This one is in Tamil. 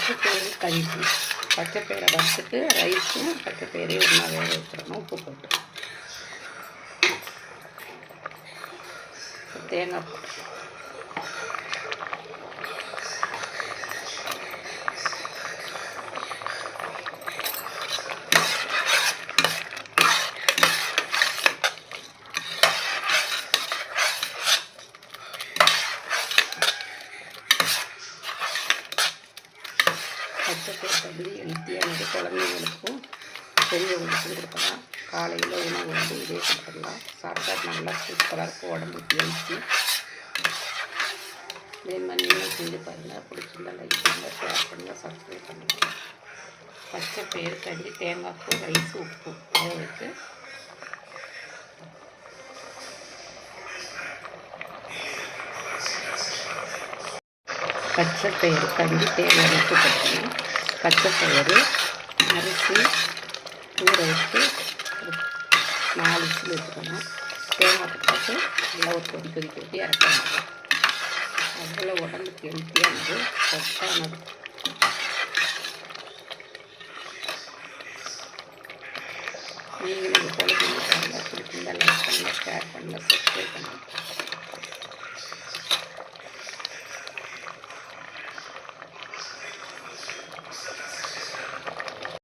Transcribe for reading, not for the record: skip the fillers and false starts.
பச்சைப்பயிறு கஞ்சி. பச்சைப்பயிரை வறுத்துட்டு ரைஸும் பச்சைப்பயிரையும் ஒன்றா வேக வச்சிடணும் உப்பு போட்டு. தேங்காய் போட்டு பச்சைப்பயிறு கஞ்சி ஹெல்த்தியானது. குழந்தைங்களுக்கும் பெரியவங்களுக்கும் கொடுக்கலாம். காலையில் உணவு வந்து இதே கொடுத்துடலாம். சாப்பிட்டா நல்லா சூப்பராக இருக்கும், உடம்புக்கு ஹெல்த்தி. இதே மாதிரி நீங்களும் செஞ்சு பாருங்கள். பிடிச்சிருந்தா லைக் பண்ணுங்கள், ஷேர் பண்ணுங்கள், சப்ஸ்கிரைப் பண்ணுங்கள். பச்சைப்பயிறு கஞ்சி தேங்காய்ப்பூ ரைஸ் உப்பு வேக வச்சு பச்சைப்பயிறு கஞ்சி தேங்காய் உப்பு போட்டணும். பச்சைப்பயிறு அரிசி ஊற வச்சு 4 விசில் வச்சுக்கணும். தேங்காய் போட்டு நல்லா ஒரு கொதிக்க ஊற்றி இறக்கணும். அவ்வளோ உடம்புக்கு ஹெல்த்தியானது, சத்தானது. நீங்களும் இது போல செஞ்சு பாருங்கள். பிடிச்சிருந்தால் லைக் பண்ணுங்கள், ஷேர் பண்ணுங்கள், சப்ஸ்கிரைப் பண்ணுங்கள்.